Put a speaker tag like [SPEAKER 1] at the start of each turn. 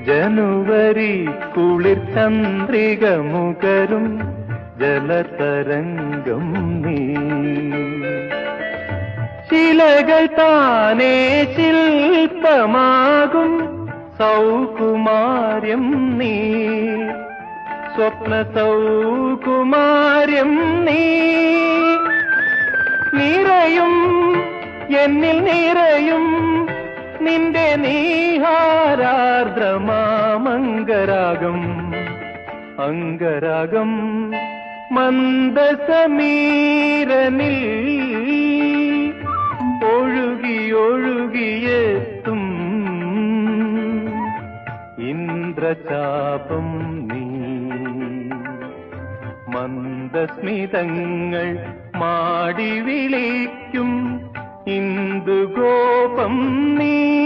[SPEAKER 1] ജനുവരി കുളിർ ചന്ദ്രിക മുകരും ജലതരംഗം നീ. ശിലകൾ താനേ ശില്പമാകും സൗകുമാര്യം നീ. സ്വപ്ന സൗകുമാര്യം നീ. നിറയും എന്നിൽ നിറയും നിന്റെ നീഹാരാർദ്രമാമംഗരാഗം. അംഗരാഗം മന്ദസമീരനിൽ ഒഴുകി ഒഴുകിയെത്തും ഇന്ദ്രചാപം നീ. മന്ദസ്മിതങ്ങൾ മാടി വിളിക്കും ഇന്ദുഗോപം നീ.